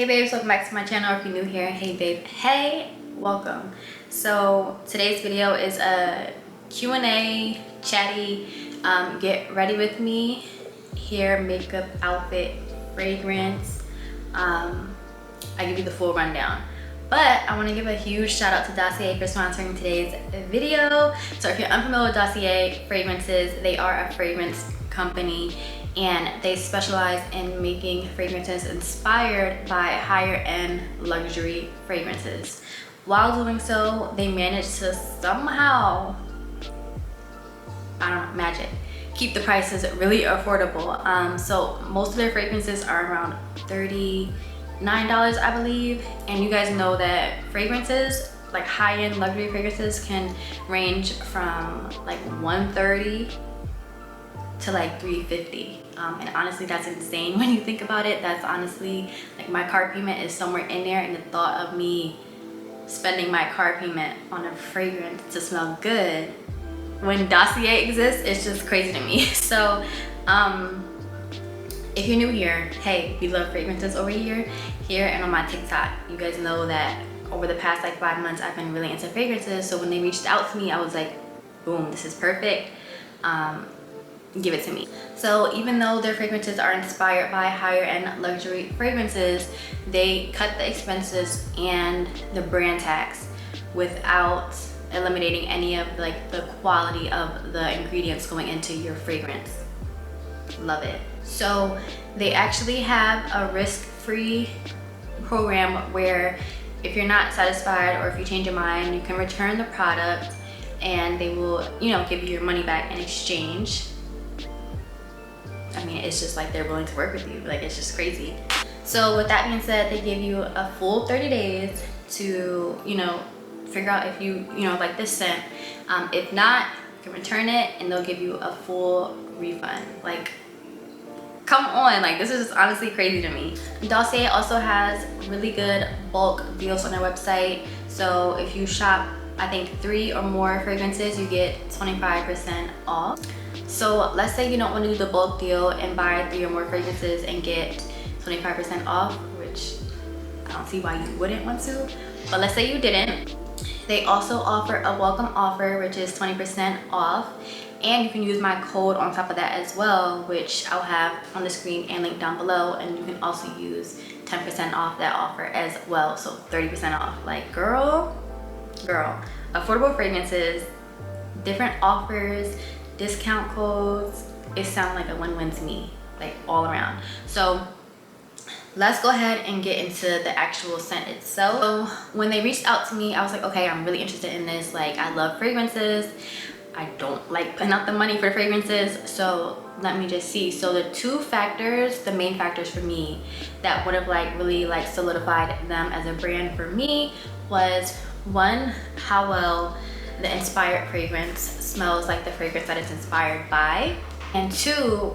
Hey babes, welcome back to my channel. If you're new here, hey babe, hey, welcome. So today's video is a Q&A, chatty, get ready with me, hair, makeup, outfit, fragrance. I give you the full rundown. But I want to give a huge shout out to DOSSIER for sponsoring today's video. So if you're unfamiliar with DOSSIER fragrances, they are a fragrance company and they specialize in making fragrances inspired by higher end luxury fragrances. While doing so, they manage to somehow, I don't know, magic, keep the prices really affordable. So most of their fragrances are around $39, I believe. And you guys know that fragrances, like high-end luxury fragrances, can range from like $130 to like $350. And honestly, that's insane when you think about it. That's honestly, like, my car payment is somewhere in there, and the thought of me spending my car payment on a fragrance to smell good when DOSSIER exists, it's just crazy to me. So if you're new here, hey, we love fragrances over here and on my TikTok. You guys know that over the past like 5 months I've been really into fragrances, so when they reached out to me, I was like, boom, this is perfect. Give it to me. So even though their fragrances are inspired by higher end luxury fragrances, they cut the expenses and the brand tax without eliminating any of like the quality of the ingredients going into your fragrance. Love it. So they actually have a risk-free program where if you're not satisfied or if you change your mind, you can return the product and they will, you know, give you your money back in exchange. I mean, it's just like they're willing to work with you. Like, it's just crazy. So with that being said, they give you a full 30 days to, you know, figure out if you like this scent. If not, you can return it and they'll give you a full refund. Like, come on, like, this is honestly crazy to me. DOSSIER also has really good bulk deals on their website. So if you shop, I think 3 or more fragrances, you get 25% off. So let's say you don't want to do the bulk deal and buy 3 or more fragrances and get 25% off, which I don't see why you wouldn't want to. But let's say you didn't. They also offer a welcome offer, which is 20% off. And you can use my code on top of that as well, which I'll have on the screen and link down below. And you can also use 10% off that offer as well. So 30% off. Like, girl, affordable fragrances, different offers, discount codes, it sounds like a win-win to me, like all around. So let's go ahead and get into the actual scent itself. So when they reached out to me, I was like, okay, I'm really interested in this. Like, I love fragrances. I don't like putting out the money for fragrances, so let me just see. So the the main factors for me that would have like really like solidified them as a brand for me was, one, how well the inspired fragrance smells like the fragrance that it's inspired by, and 2,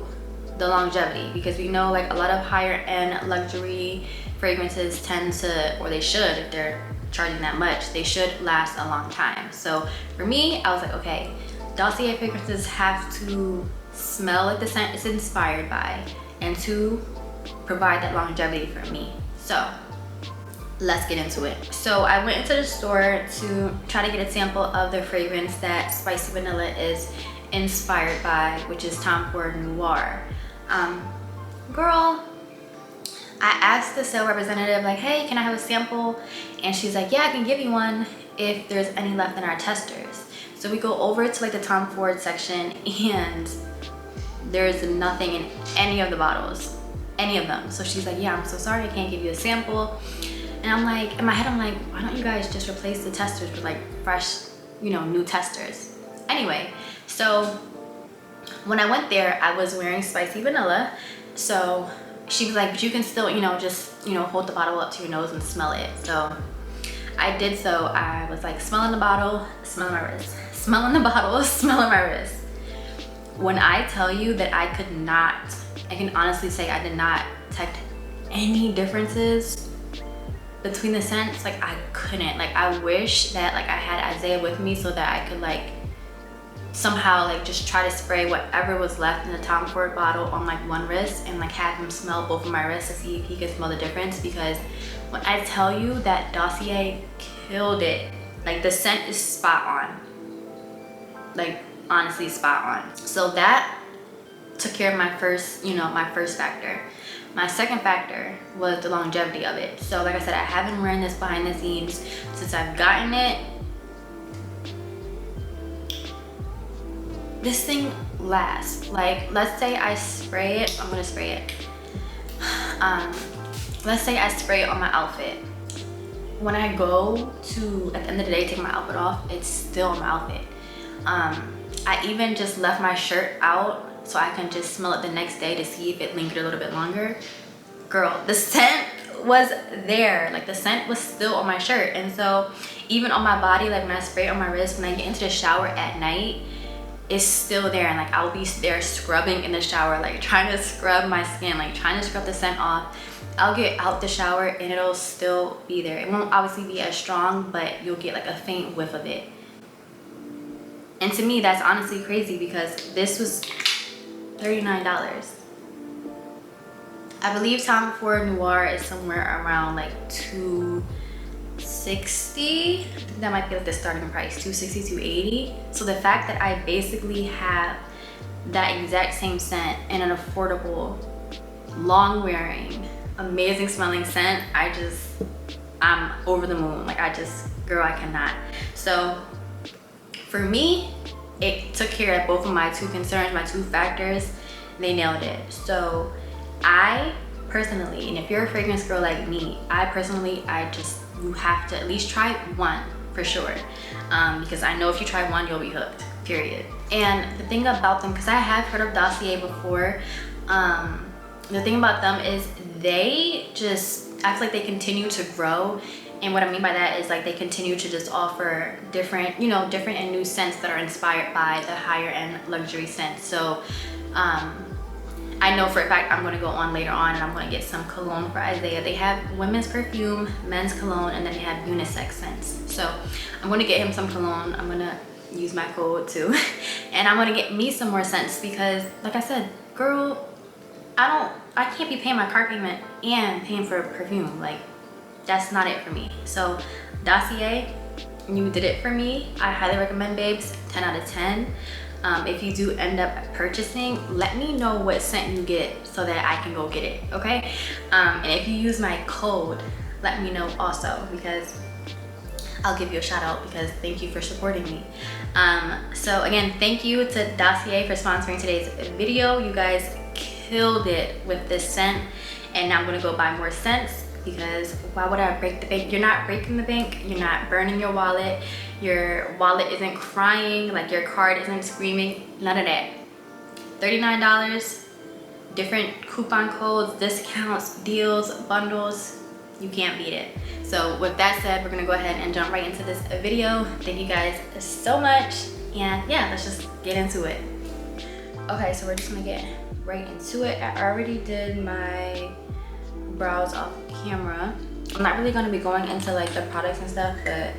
the longevity, because we know like a lot of higher end luxury fragrances tend to, or they should, if they're charging that much, they should last a long time. So for me, I was like, okay, DOSSIER fragrances have to smell like the scent it's inspired by, and 2, provide that longevity for me. So let's get into it. So I went into the store to try to get a sample of the fragrance that Spicy Vanilla is inspired by, which is Tom Ford Noir. Girl, I asked the sales representative, like, hey, can I have a sample? And she's like, yeah, I can give you one if there's any left in our testers. So we go over to like the Tom Ford section and there's nothing in any of the bottles, any of them. So she's like, yeah, I'm so sorry, I can't give you a sample. And I'm like, in my head, I'm like, why don't you guys just replace the testers with like fresh, you know, new testers? Anyway, so when I went there, I was wearing Spicy Vanilla. So she was like, but you can still, you know, just, you know, hold the bottle up to your nose and smell it. So I did so. I was like smelling the bottle, smelling my wrist, smelling the bottle, smelling my wrist. When I tell you that I can honestly say I did not detect any differences between the scents. Like, I couldn't. Like, I wish that like I had Isaiah with me so that I could like somehow like just try to spray whatever was left in the Tom Ford bottle on like one wrist and like have him smell both of my wrists to see if he could smell the difference, because when I tell you that Dossier killed it, like the scent is spot on, like honestly spot on. So that took care of my first, you know, my first factor. My second factor was the longevity of it. So like I said, I haven't wearing this behind the scenes since I've gotten it. This thing lasts. Like, let's say I spray it, I'm gonna spray it. Let's say I spray it on my outfit. When I go to, at the end of the day, take my outfit off, it's still on my outfit. I even just left my shirt out so I can just smell it the next day to see if it lingered a little bit longer. Girl, the scent was there. Like the scent was still on my shirt. And so even on my body, like when I spray it on my wrist, when I get into the shower at night, it's still there. And like I'll be there scrubbing in the shower, like trying to scrub my skin, like trying to scrub the scent off. I'll get out the shower and it'll still be there. It won't obviously be as strong, but you'll get like a faint whiff of it. And to me, that's honestly crazy because this was $39. I believe Tom Ford Noir is somewhere around like $260. I think that might be like the starting price, $260, $280. So the fact that I basically have that exact same scent in an affordable, long wearing, amazing smelling scent, I'm over the moon. Like girl, I cannot. So for me, it took care of both of my two concerns, my two factors. They nailed it. So I personally, and if you're a fragrance girl like me, you have to at least try one for sure. Because I know if you try one, you'll be hooked, period. And the thing about them, because I have heard of Dossier before, the thing about them is I feel like they continue to grow. And what I mean by that is like they continue to just offer different and new scents that are inspired by the higher end luxury scents. So I know for a fact I'm going to go on later on and I'm going to get some cologne for Isaiah. They have women's perfume, men's cologne, and then they have unisex scents. So I'm going to get him some cologne. I'm going to use my code too. And I'm going to get me some more scents because like I said, girl, I can't be paying my car payment and paying for perfume. Like, that's not it for me. So Dossier, you did it for me. I highly recommend, babes. 10 out of 10. If you do end up purchasing, let me know what scent you get so that I can go get it, okay? And if you use my code, let me know also, because I'll give you a shout out, because thank you for supporting me. So again, thank you to Dossier for sponsoring today's video. You guys killed it with this scent, and now I'm gonna go buy more scents, because why would I break the bank? You're not breaking the bank, you're not burning your wallet isn't crying, like your card isn't screaming, none of that. $39, different coupon codes, discounts, deals, bundles, you can't beat it. So with that said, we're gonna go ahead and jump right into this video. Thank you guys so much, and yeah, let's just get into it. Okay, so we're just gonna get right into it. I already did my brows off camera. I'm not really going to be going into like the products and stuff, but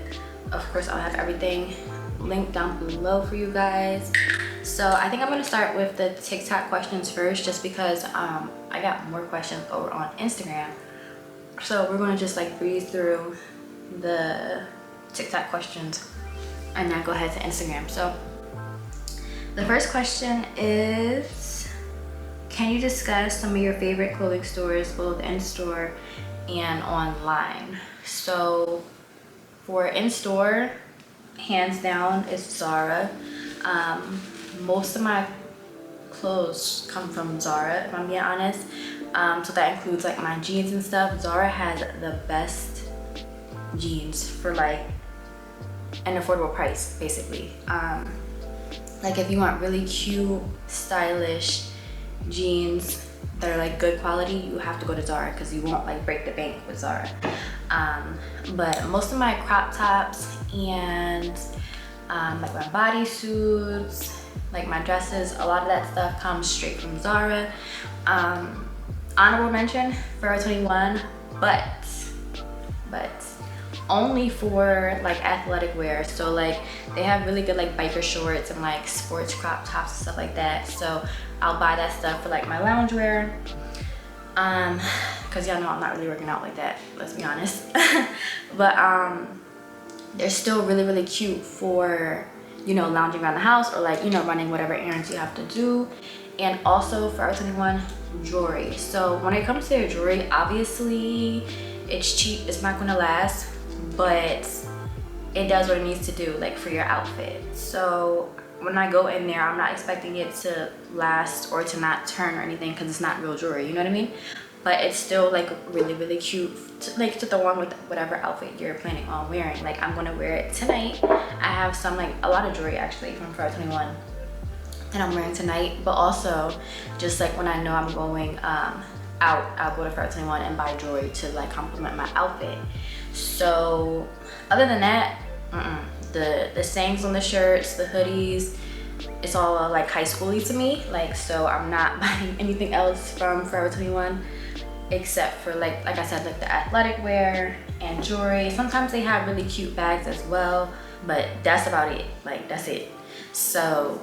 of course I'll have everything linked down below for you guys. So I think I'm going to start with the TikTok questions first, just because I got more questions over on Instagram. So we're going to just like breeze through the TikTok questions and then go ahead to Instagram. So the first question is, can you discuss some of your favorite clothing stores, both in-store and online? So for in-store, hands down, it's Zara. Most of my clothes come from Zara, if I'm being honest. So that includes like my jeans and stuff. Zara has the best jeans for like an affordable price, basically. Like if you want really cute, stylish jeans that are like good quality, you have to go to Zara, because you won't like break the bank with Zara. But most of my crop tops and like my bodysuits, like my dresses, a lot of that stuff comes straight from Zara. Honorable mention, Forever 21, but only for like athletic wear. So like they have really good like biker shorts and like sports crop tops and stuff like that. So I'll buy that stuff for like my loungewear. Cause y'all know I'm not really working out like that, let's be honest. But they're still really, really cute for, you know, lounging around the house or like, you know, running whatever errands you have to do. And also Forever 21 jewelry. So when it comes to their jewelry, obviously it's cheap, it's not gonna last, but it does what it needs to do, like for your outfit. So when I go in there, I'm not expecting it to last or to not turn or anything, because it's not real jewelry, you know what I mean? But it's still like really, really cute to, like, to throw on with whatever outfit you're planning on wearing. Like I'm gonna wear it tonight. I have some, like a lot of jewelry actually from Forever 21 that I'm wearing tonight, but also just like when I know I'm going out, I'll go to Forever 21 and buy jewelry to like complement my outfit. So other than that, the sayings on the shirts, the hoodies, it's all like high schooly to me. Like, so I'm not buying anything else from Forever 21 except for like I said, like the athletic wear and jewelry. Sometimes they have really cute bags as well, but that's about it. Like that's it. So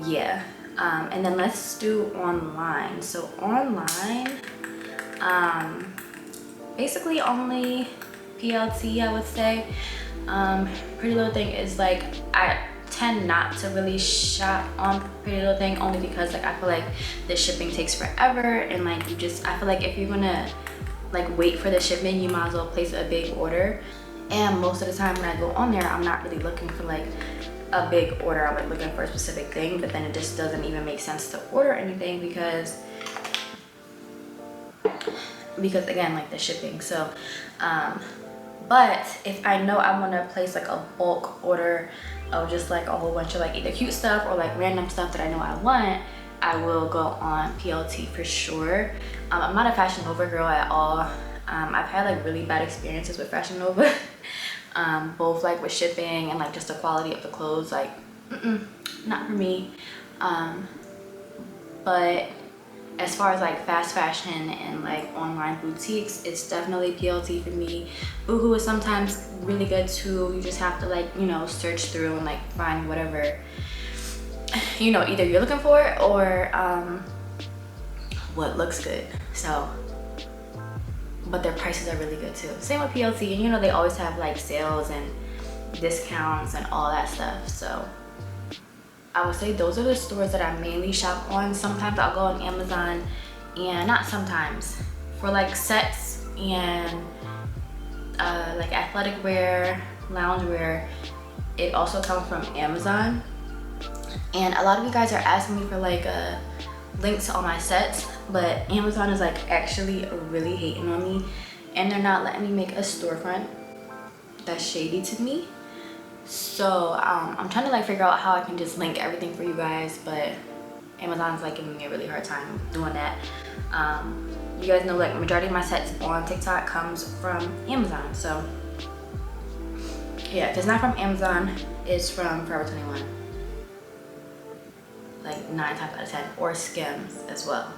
yeah. And then let's do online. So online, basically only PLT, I would say. Pretty Little Thing is like, I tend not to really shop on Pretty Little Thing only because like I feel like the shipping takes forever, and like I feel like if you're gonna like wait for the shipment, you might as well place a big order. And most of the time when I go on there, I'm not really looking for like a big order. I'm like looking for a specific thing, but then it just doesn't even make sense to order anything because again, like the shipping. So but if I know I want to place like a bulk order of just like a whole bunch of like either cute stuff or like random stuff that I know I want, I will go on PLT for sure. I'm not a Fashion Nova girl at all. I've had like really bad experiences with Fashion Nova. Both like with shipping and like just the quality of the clothes, like not for me. But as far as like fast fashion and like online boutiques, it's definitely PLT for me. Boohoo is sometimes really good too. You just have to like, you know, search through and like find whatever, you know, either you're looking for or what looks good. So, but their prices are really good too. Same with PLT, and you know, they always have like sales and discounts and all that stuff. So I would say those are the stores that I mainly shop on. Sometimes I'll go on Amazon, and not sometimes, for like sets and like athletic wear, lounge wear, it also comes from Amazon. And a lot of you guys are asking me for like a link to all my sets, but Amazon is like actually really hating on me, and they're not letting me make a storefront. That's shady to me. So I'm trying to like figure out how I can just link everything for you guys, but Amazon's like giving me a really hard time doing that. You guys know like majority of my sets on TikTok comes from Amazon. So yeah, if it's not from Amazon, it's from Forever 21. Like 9 times out of 10, or Skims as well.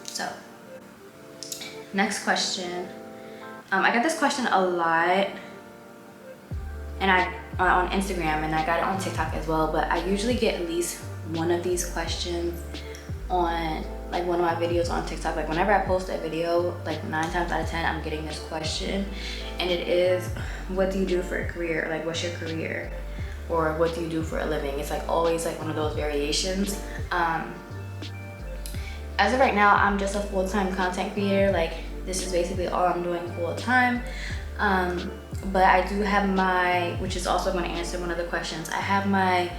So next question. I got this question a lot, and on Instagram, and I got it on TikTok as well, but I usually get at least one of these questions on like one of my videos on TikTok. Like whenever I post a video, like 9 times out of 10, I'm getting this question, and it is, what do you do for a career? Like what's your career? Or what do you do for a living? It's like always like one of those variations. As of right now, I'm just a full-time content creator. Like this is basically all I'm doing full-time. But I do have my, which is also going to answer one of the questions, I have my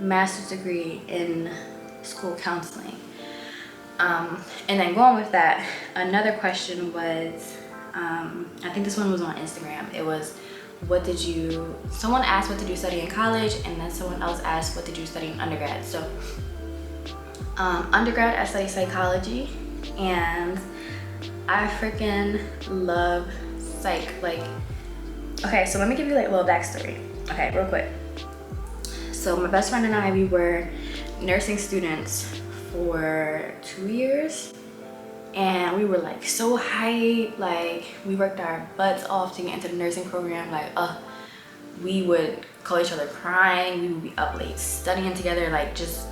master's degree in school counseling. And then going with that, another question was, I think this one was on Instagram. It was, someone asked what did you study in college, and then someone else asked what did you study in undergrad. So undergrad, I studied psychology, and I freaking love psych. Like, okay, so let me give you like a little backstory. Okay, real quick. So my best friend and I, we were nursing students for 2 years, and we were like so hyped, like we worked our butts off to get into the nursing program. Like we would call each other crying, we would be up late studying together, like just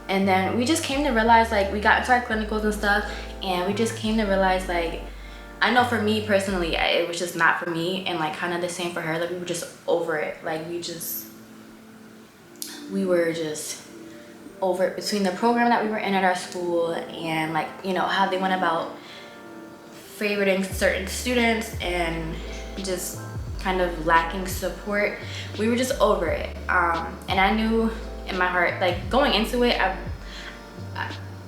and then we just came to realize, like we got into our clinicals and stuff, and we just came to realize, like I know for me personally it was just not for me, and like kind of the same for her. Like we were just over it, like we were just over it, between the program that we were in at our school and like, you know, how they went about favoriting certain students and just kind of lacking support. We were just over it, and I knew in my heart, like going into it,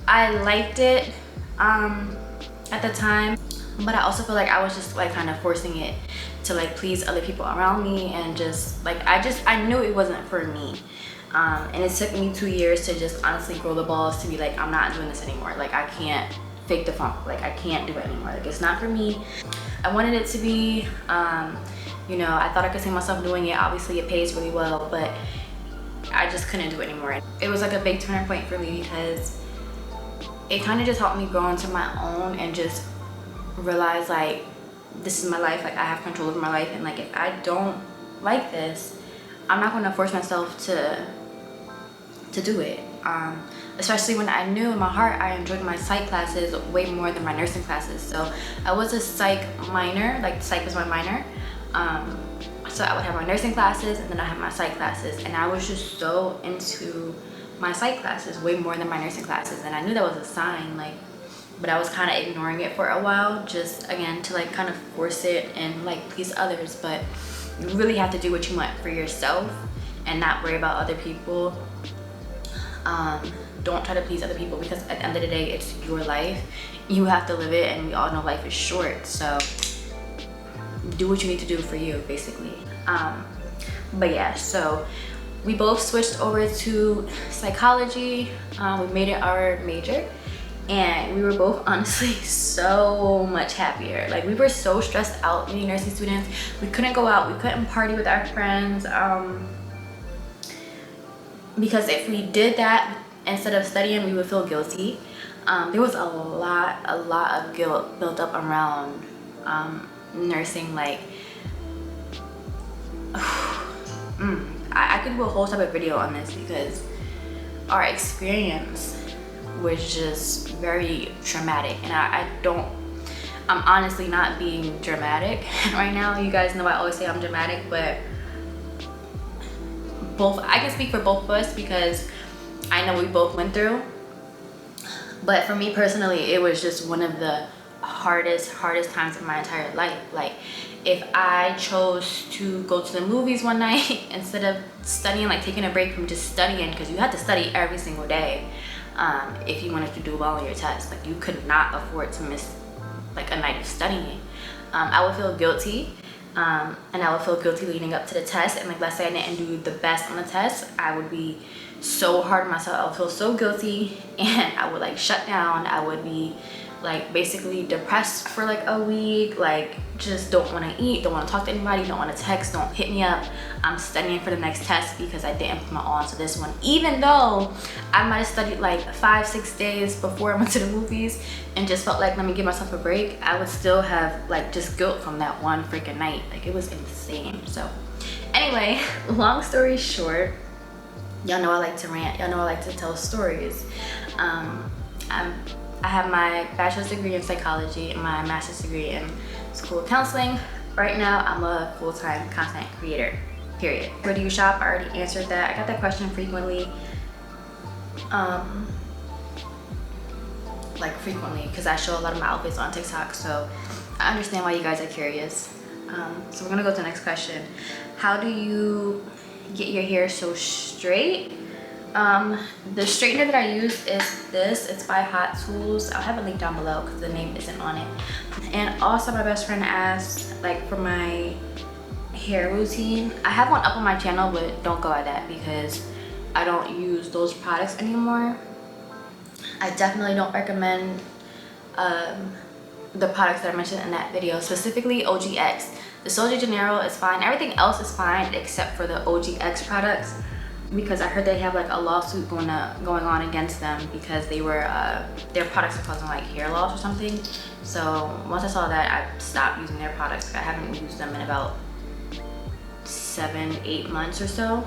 I liked it at the time, but I also feel like I was just like kind of forcing it to like please other people around me, and just like I knew it wasn't for me. And it took me 2 years to just honestly grow the balls to be like, I'm not doing this anymore. Like I can't fake the funk, like I can't do it anymore. Like it's not for me. I wanted it to be, you know, I thought I could see myself doing it. Obviously it pays really well, but I just couldn't do it anymore. It was like a big turning point for me, because it kind of just helped me grow into my own and just realize like this is my life. Like I have control over my life, and like if I don't like this, I'm not going to force myself to do it. Especially when I knew in my heart I enjoyed my psych classes way more than my nursing classes. So I was a psych minor, like psych was my minor. So I would have my nursing classes and then I have my psych classes, and I was just so into my psych classes way more than my nursing classes, and I knew that was a sign, like, but I was kind of ignoring it for a while, just again to like kind of force it and like please others. But you really have to do what you want for yourself and not worry about other people. Don't try to please other people, because at the end of the day it's your life. You have to live it, and we all know life is short, so do what you need to do for you, basically. But yeah, so we both switched over to psychology. We made it our major, and we were both honestly so much happier. Like we were so stressed out being nursing students. We couldn't go out, we couldn't party with our friends, because if we did that instead of studying, we would feel guilty. There was a lot of guilt built up around nursing. Like I could do a whole type of video on this, because our experience was just very traumatic, and I'm honestly not being dramatic right now. You guys know I always say I'm dramatic, but I can speak for both of us, because I know we both went through. But for me personally, it was just one of the hardest times in my entire life. Like if I chose to go to the movies one night instead of studying, like taking a break from just studying, because you had to study every single day if you wanted to do well on your test. Like you could not afford to miss like a night of studying. I would feel guilty, and I would feel guilty leading up to the test, and like let's say I didn't do the best on the test, I would be so hard on myself. I would feel so guilty, and I would like shut down. I would be like basically depressed for like a week, like just don't want to eat, don't want to talk to anybody, don't want to text, don't hit me up. I'm studying for the next test because I didn't put my all into this one, even though I might have studied like 5-6 days before I went to the movies and just felt like, let me give myself a break. I would still have like just guilt from that one freaking night. Like it was insane. So anyway, long story short, y'all know I like to rant, y'all know I like to tell stories. I have my bachelor's degree in psychology and my master's degree in school counseling. Right now, I'm a full-time content creator, period. Where do you shop? I already answered that. I got that question frequently. Like frequently, because I show a lot of my outfits on TikTok, so I understand why you guys are curious. So we're gonna go to the next question. How do you get your hair so straight? The straightener that I use is this. It's by Hot Tools. I'll have a link down below because the name isn't on it. And also my best friend asked like for my hair routine. I have one up on my channel, but don't go at that because I don't use those products anymore. I definitely don't recommend the products that I mentioned in that video, specifically OGX. The Sol de Janeiro is fine. Everything else is fine except for the OGX products. because I heard they have like a lawsuit going on against them because they were their products are causing like hair loss or something. So once I saw that, I stopped using their products. I haven't used them in about 7-8 months or so.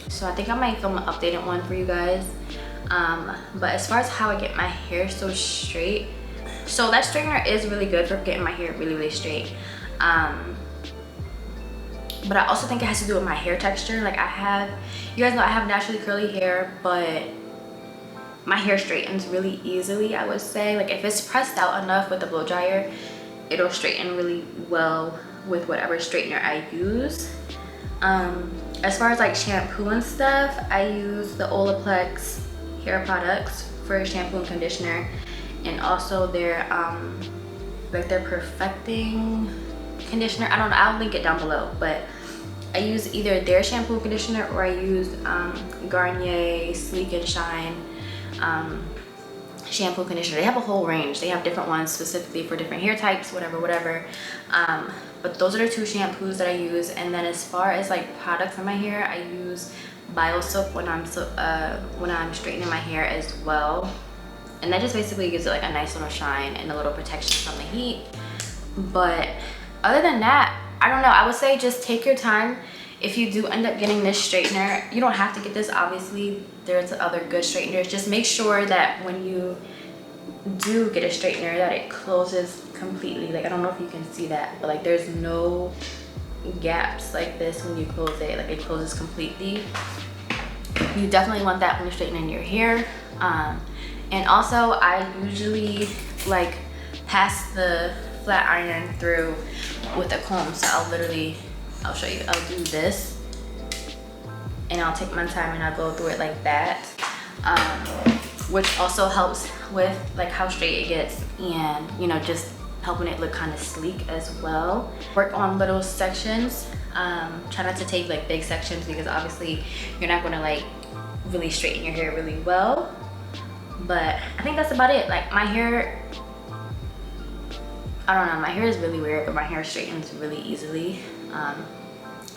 So I think I might film an updated one for you guys. But as far as how I get my hair so straight, so that straightener is really good for getting my hair really straight. But I also think it has to do with my hair texture. Like you guys know I have naturally curly hair, but my hair straightens really easily, I would say. Like if it's pressed out enough with the blow dryer, it'll straighten really well with whatever straightener I use. As far as like shampoo and stuff, I use the Olaplex hair products for shampoo and conditioner, and also their like their perfecting conditioner. I don't know, I'll link it down below, but I use either their shampoo and conditioner, or I use Garnier Sleek and Shine shampoo and conditioner. They have a whole range. They have different ones specifically for different hair types, whatever. But those are the two shampoos that I use. And then as far as like products in my hair, I use Bio Soap when I'm straightening my hair as well. And that just basically gives it like a nice little shine and a little protection from the heat. But other than that, I don't know, I would say just take your time. If you do end up getting this straightener, you don't have to get this, obviously. There's other good straighteners. Just make sure that when you do get a straightener that it closes completely. Like I don't know if you can see that, but like there's no gaps like this when you close it. Like it closes completely. You definitely want that when you're straightening your hair. And also I usually like pass the flat iron through with a comb. So I'll show you. I'll do this and I'll take my time and I'll go through it like that, which also helps with like how straight it gets, and you know, just helping it look kind of sleek as well. Work on little sections. Try not to take like big sections, because obviously you're not going to like really straighten your hair really well. But I think that's about it. Like my hair, I don't know, my hair is really weird, but my hair straightens really easily.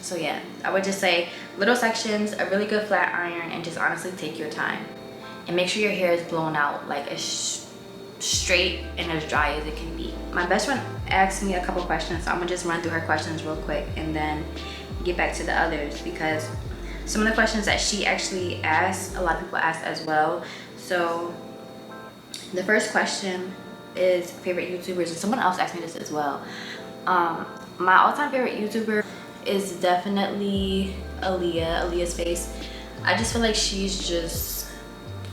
So yeah, I would just say little sections, a really good flat iron, and just honestly take your time. And make sure your hair is blown out like as straight and as dry as it can be. My best friend asked me a couple questions, so I'm gonna just run through her questions real quick and then get back to the others, because some of the questions that she actually asked, a lot of people asked as well. So the first question is favorite YouTubers, and someone else asked me this as well. My all-time favorite YouTuber is definitely Aaliyah's Face. I just feel like she's just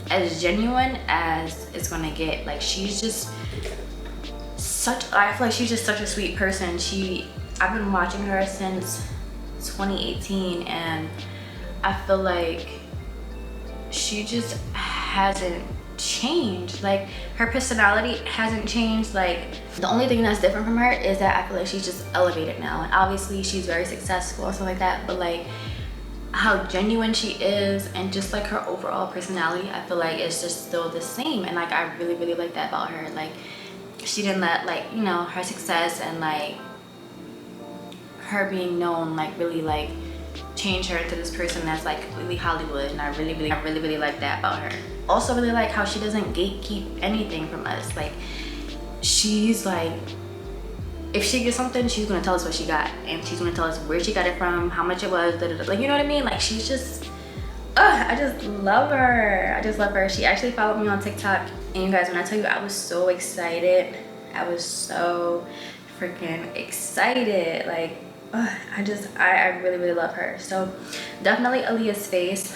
as genuine as it's gonna get. Like she's just I feel like she's just such a sweet person. I've been watching her since 2018, and I feel like she just hasn't changed. Like her personality hasn't changed. Like the only thing that's different from her is that I feel like she's just elevated now, and obviously she's very successful and stuff like that, but like how genuine she is and just like her overall personality, I feel like it's just still the same. And like I really like that about her. Like she didn't let, like, you know, her success and like her being known like really like change her into this person that's like completely Hollywood, and I really like that about her. Also really like how she doesn't gatekeep anything from us. Like she's like, if she gets something, she's gonna tell us what she got, and she's gonna tell us where she got it from, how much it was, like, you know what I mean? Like she's just, I just love her. I just love her. She actually followed me on TikTok, and you guys, when I tell you I was so excited, I was so freaking excited. Like I really love her. So definitely Aaliyah's Face.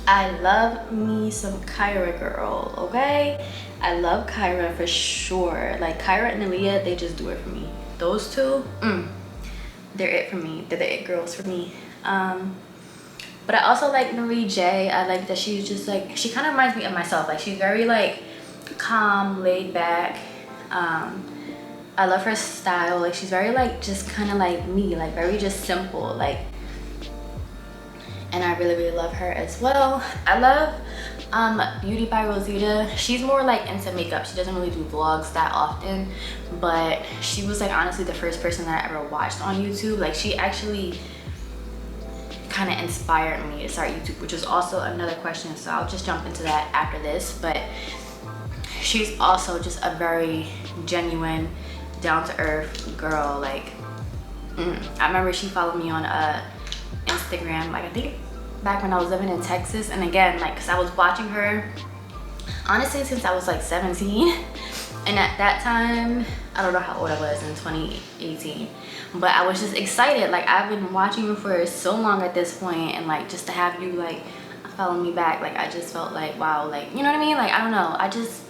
I love me some Kyra, girl, okay? I love Kyra for sure. Like Kyra and Aaliyah, they just do it for me. Those two, they're it for me. They're the it girls for me. But I also like Marie J. I like that she's just like, she kind of reminds me of myself. Like she's very like calm, laid back. I love her style. Like she's very like just kind of like me, like very just simple, like, and I really love her as well. I love Beauty by Rosita. She's more like into makeup. She doesn't really do vlogs that often, but she was like honestly the first person that I ever watched on YouTube. Like she actually kind of inspired me to start YouTube, which is also another question, so I'll just jump into that after this. But she's also just a very genuine, down-to-earth girl. Like, I remember she followed me on Instagram, like I think back when I was living in Texas. And again, like, because I was watching her honestly since I was like 17, and at that time I don't know how old I was in 2018, but I was just excited. Like, I've been watching you for so long at this point, and like just to have you like follow me back, like I just felt like, wow, like, you know what I mean? Like, I don't know, I just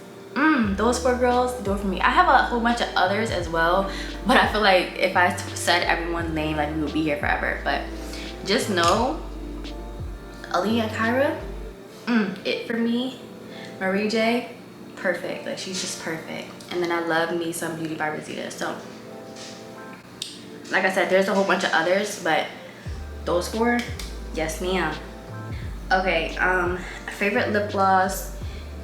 those 4 girls do it for me. I have a whole bunch of others as well, but I feel like if I said everyone's name, like we would be here forever. But just know Aaliyah, Kyra, it for me. Marie J, perfect. Like, she's just perfect. And then I love me some Beauty by Rosita. So like I said, there's a whole bunch of others, but those 4, yes ma'am. Okay, favorite lip gloss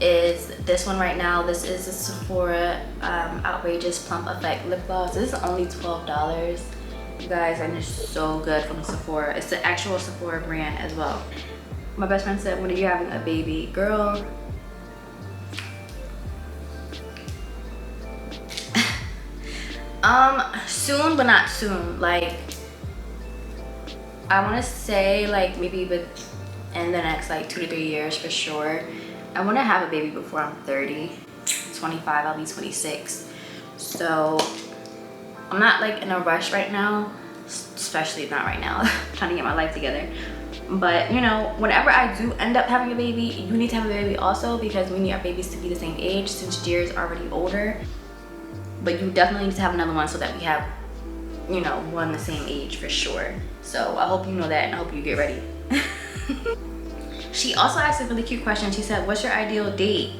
is this one right now. This is the Sephora Outrageous Plump Effect lip gloss. This is only $12, you guys, and it's so good from Sephora. It's the actual Sephora brand as well. My best friend said, when are you having a baby? Girl, soon, but not soon. Like, I want to say like maybe in the next like 2 to 3 years for sure. I want to have a baby before I'm 30. 25, I'll be 26. So I'm not like in a rush right now, especially not right now. I'm trying to get my life together. But you know, whenever I do end up having a baby, you need to have a baby also, because we need our babies to be the same age, since Deer's already older. But you definitely need to have another one so that we have, you know, one the same age for sure. So I hope you know that, and I hope you get ready. She also asked a really cute question. She said, what's your ideal date,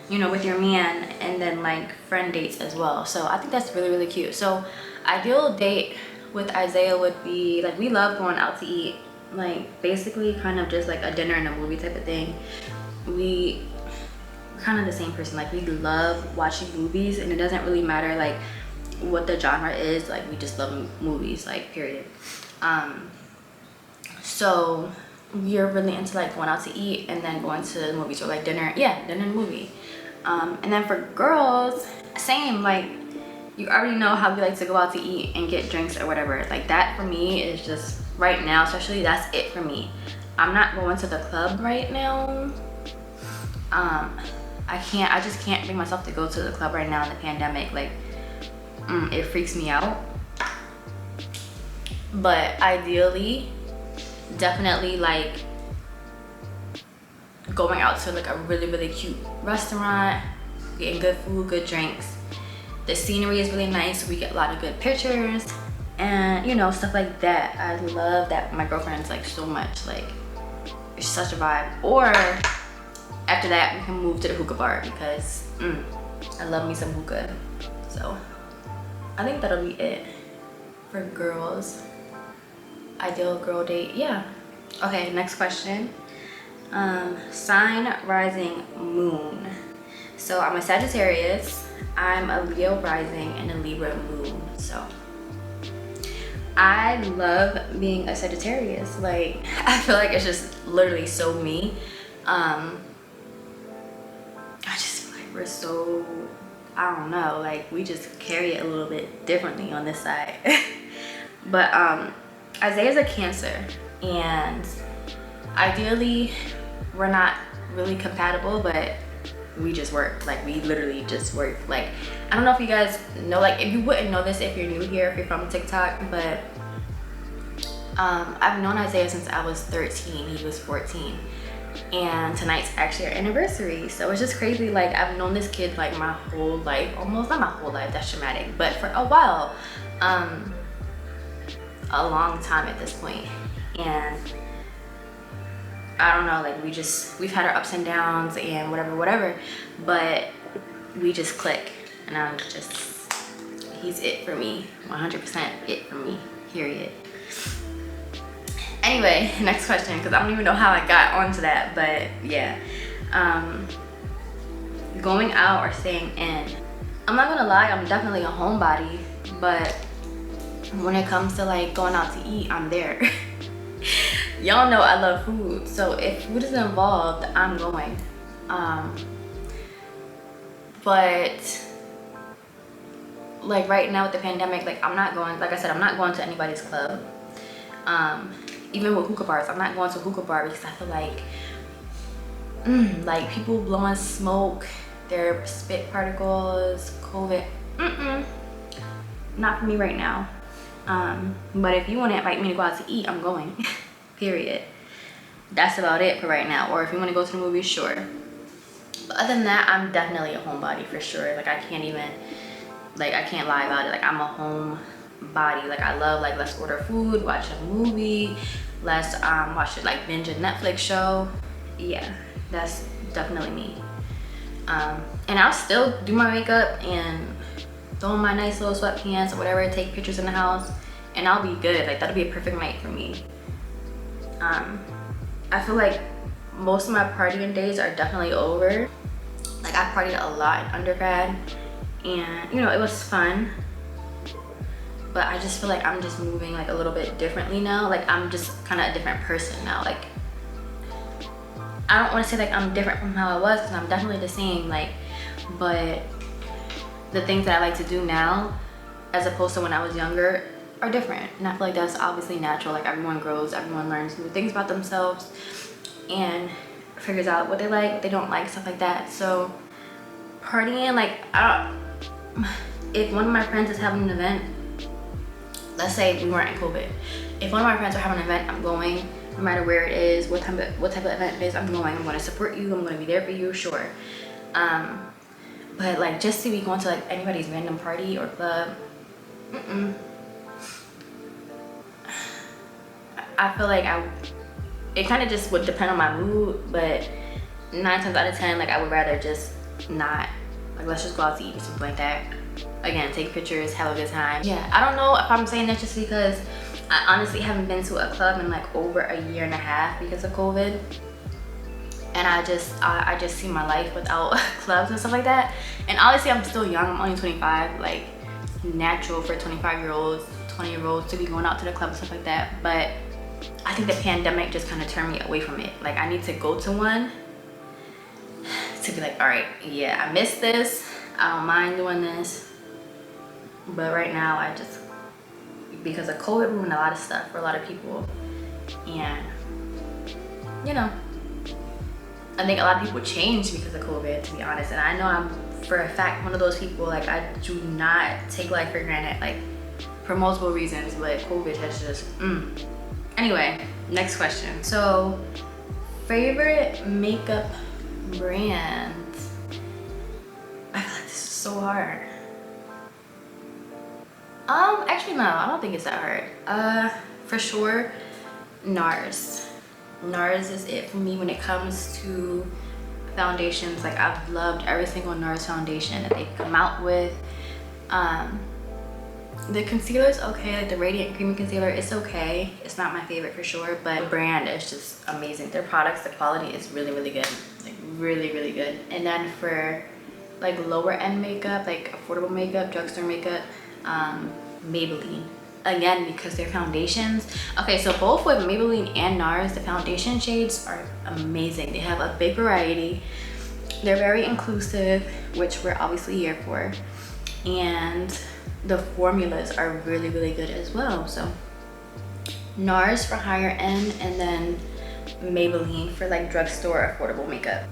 you know, with your man, and then like friend dates as well. So I think that's really, really cute. So ideal date with Isaiah would be, like, we love going out to eat, like basically kind of just like a dinner and a movie type of thing. We kind of the same person. Like, we love watching movies, and it doesn't really matter like what the genre is. Like, we just love movies, like, period. So we're really into like going out to eat and then going to the movies, or like dinner. Yeah, dinner and movie. And then for girls, same. Like, you already know how we like to go out to eat and get drinks or whatever. Like, that for me is just, right now especially, that's it for me. I'm not going to the club right now. I just can't bring myself to go to the club right now in the pandemic. Like, it freaks me out. But ideally, definitely like going out to like a really, really cute restaurant, getting good food, good drinks. The scenery is really nice, so we get a lot of good pictures, and you know, stuff like that. I love that. My girlfriend's like so much, like, it's such a vibe. Or after that, we can move to the hookah bar, because I love me some hookah. So I think that'll be it for girls. Ideal girl date, yeah. Okay, next question. Sign, rising, moon. So I'm a Sagittarius, I'm a Leo rising, and a Libra moon. So I love being a Sagittarius. Like, I feel like it's just literally so me. I just feel like we're so, I don't know, like, we just carry it a little bit differently on this side. But Isaiah's a Cancer, and ideally we're not really compatible, but we just work. Like, we literally just work. Like, I don't know if you guys know, like, if you wouldn't know this if you're new here, if you're from TikTok, but I've known Isaiah since I was 13. He was 14, and tonight's actually our anniversary. So it's just crazy. Like, I've known this kid like my whole life, almost. Not my whole life, that's dramatic, but for a while, a long time at this point. And I don't know, like, we've had our ups and downs and whatever, but we just click, and I'm just, he's it for me, 100% it for me, period. Anyway, next question, because I don't even know how I got onto that, but yeah. Going out or staying in. I'm not gonna lie, I'm definitely a homebody, but when it comes to like going out to eat, I'm there. Y'all know I love food, so if food is involved, I'm going. But like right now with the pandemic, like I'm not going, like I said, I'm not going to anybody's club. Even with hookah bars, I'm not going to a hookah bar because I feel like people blowing smoke, their spit particles, COVID. Not for me right now. But if you want to invite me to go out to eat, I'm going. Period. That's about it for right now. Or if you want to go to the movies, sure. But other than that, I'm definitely a homebody for sure. Like I can't even, like I can't lie about it. Like I'm a homebody. Like I love, like, let's order food, watch a movie, let's watch it, like binge a Netflix show. Yeah, that's definitely me. And I'll still do my makeup and throw on my nice little sweatpants or whatever, take pictures in the house, and I'll be good. Like that'll be a perfect night for me. I feel like most of my partying days are definitely over. Like I partied a lot in undergrad and you know, it was fun, but I just feel like I'm just moving like a little bit differently now. Like I'm just kind of a different person now. Like I don't want to say like I'm different from how I was, because I'm definitely the same, like, but the things that I like to do now as opposed to when I was younger are different. And I feel like that's obviously natural. Like everyone grows, everyone learns new things about themselves and figures out what they like, what they don't like, stuff like that. So partying, like if one of my friends is having an event, let's say we weren't in COVID, if one of my friends are having an event, I'm going. No matter where it is, what type of event it is, I'm going. I'm going to support you, I'm going to be there for you, sure. But like just to be going to like anybody's random party or club, I feel like it kind of just would depend on my mood, but 9 times out of 10, like I would rather just not, like let's just go out to eat or something like that. Again, take pictures, have a good time. Yeah, I don't know if I'm saying that just because I honestly haven't been to a club in like over a year and a half because of COVID. And I just see my life without clubs and stuff like that. And obviously I'm still young, I'm only 25, like natural for 25-year-olds, 20-year-olds to be going out to the club and stuff like that. But I think the pandemic just kind of turned me away from it. Like I need to go to one to be like, all right, yeah, I missed this, I don't mind doing this. But right now I just, because of COVID, ruined a lot of stuff for a lot of people. And you know, I think a lot of people changed because of COVID, to be honest. And I know I'm for a fact one of those people. Like I do not take life for granted, like for multiple reasons, but COVID has just Anyway, next question. So favorite makeup brand? I feel like this is so hard. Actually no, I don't think it's that hard. For sure, NARS. NARS is it for me when it comes to foundations. Like I've loved every single NARS foundation that they've come out with. The concealer is okay, like the Radiant Creamy Concealer, it's okay. It's not my favorite for sure, but the brand is just amazing. Their products, the quality is really, really good. Like really, really good. And then for like lower end makeup, like affordable makeup, drugstore makeup, Maybelline. Again, because their foundations, okay, so both with Maybelline and NARS, the foundation shades are amazing. They have a big variety. They're very inclusive, which we're obviously here for. And the formulas are really, really good as well. So NARS for higher end, and then Maybelline for like drugstore affordable makeup.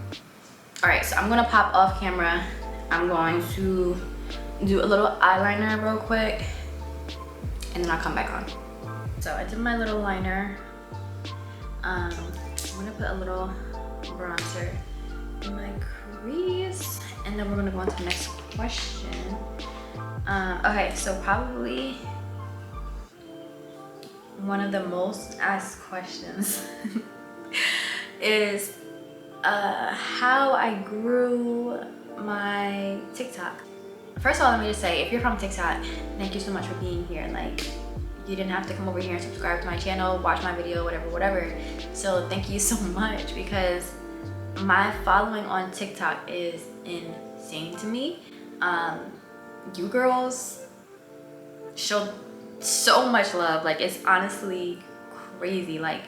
All right, so I'm gonna pop off camera. I'm going to do a little eyeliner real quick, and then I'll come back on. So I did my little liner. I'm gonna put a little bronzer in my crease, and then we're gonna go on to the next question. Okay, so probably one of the most asked questions is how I grew my TikTok. First of all, let me just say, if you're from TikTok, thank you so much for being here. Like, you didn't have to come over here and subscribe to my channel, watch my video, whatever. So thank you so much, because my following on TikTok is insane to me. You girls show so much love. Like, it's honestly crazy. Like,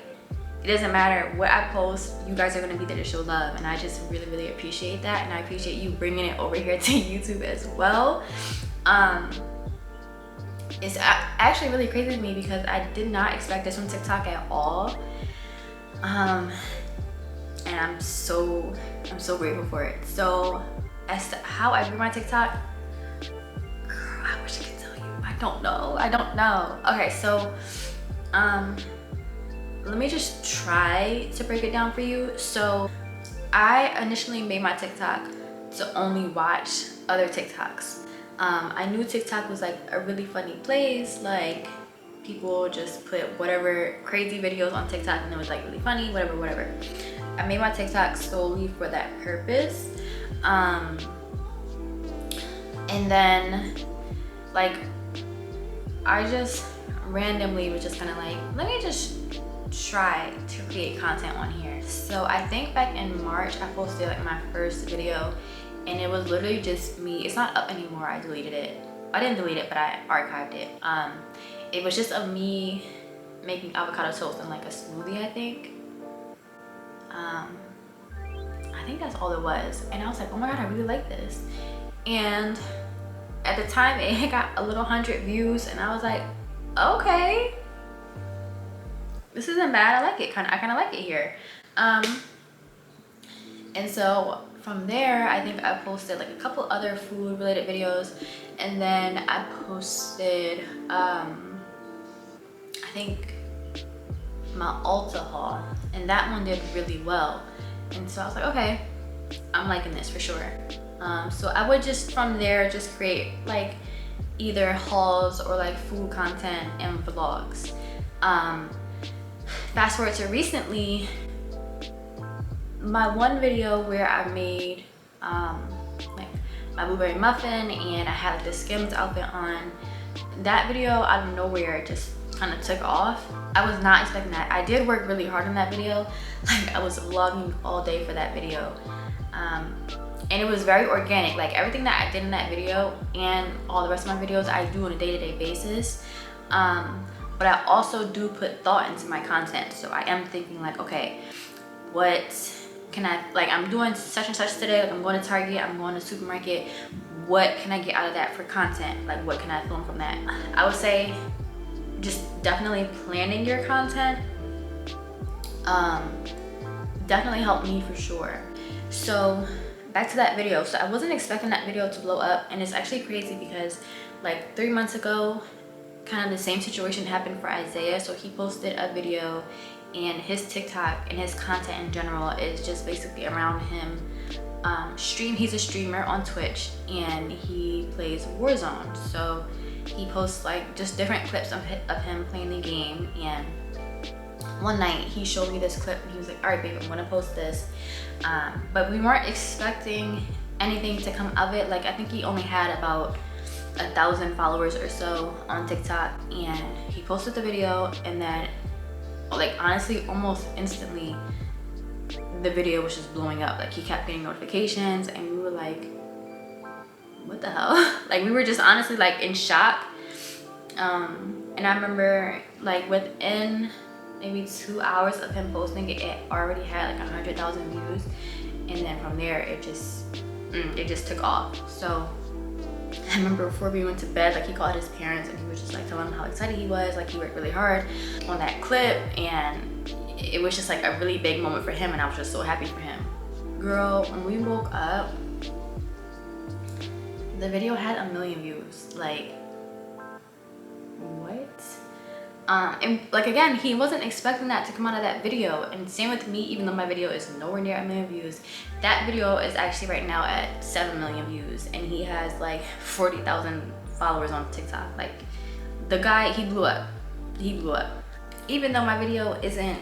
it doesn't matter what I post, you guys are gonna be there to show love, and I just really appreciate that, and I appreciate you bringing it over here to YouTube as well. It's actually really crazy to me because I did not expect this from TikTok at all, and I'm so grateful for it. So as to how I grew my TikTok, girl, I wish I could tell you. I don't know. Okay, so let me just try to break it down for you. So I initially made my TikTok to only watch other TikToks. I knew TikTok was like a really funny place, like people just put whatever crazy videos on TikTok and it was like really funny, whatever. I made my TikTok solely for that purpose. And then like I just randomly was just kind of like, let me just try to create content on here. So I think back in March I posted like my first video, and it was literally just me. It's not up anymore, I deleted it. I didn't delete it, but I archived it. It was just of me making avocado toast and like a smoothie, I think. I think that's all it was. And I was like, oh my god, I really like this. And at the time it got a little 100 views, and I was like, okay, this isn't bad. I like it. I kind of like it here. And so from there, I think I posted like a couple other food related videos, and then I posted I think my Ulta haul, and that one did really well. And so I was like, okay, I'm liking this for sure. So I would just from there just create like either hauls or like food content and vlogs. Fast forward to recently, my one video where I made like my blueberry muffin and I had like the Skims outfit on, that video out of nowhere just kind of took off. I was not expecting that. I did work really hard on that video. Like I was vlogging all day for that video. And it was very organic. Like everything that I did in that video and all the rest of my videos I do on a day-to-day basis. But I also do put thought into my content. So I am thinking like, okay, what can I, like I'm doing such and such today, like I'm going to Target, I'm going to the supermarket, what can I get out of that for content? Like what can I film from that? I would say just definitely planning your content definitely helped me for sure. So back to that video. So I wasn't expecting that video to blow up, and it's actually crazy because like 3 months ago, kind of the same situation happened for Isaiah. So he posted a video, and his TikTok and his content in general is just basically around him he's a streamer on Twitch, and he plays Warzone. So he posts like just different clips of him playing the game, and one night he showed me this clip and he was like, all right babe, I'm gonna post this. But we weren't expecting anything to come of it. Like I think he only had about 1,000 followers or so on TikTok, and he posted the video, and then like honestly almost instantly the video was just blowing up. Like he kept getting notifications, and we were like, what the hell? Like we were just honestly like in shock. And I remember like within maybe 2 hours of him posting it, it already had like 100,000 views, and then from there it just took off. So I remember before we went to bed, like he called his parents and he was just like telling them how excited he was, like he worked really hard on that clip, and it was just like a really big moment for him, and I was just so happy for him. Girl, when we woke up, the video had 1 million views. Like what? And like again, he wasn't expecting that to come out of that video, and same with me. Even though my video is nowhere near 1 million views, that video is actually right now at 7 million views, and he has like 40,000 followers on TikTok. Like the guy, he blew up. Even though my video isn't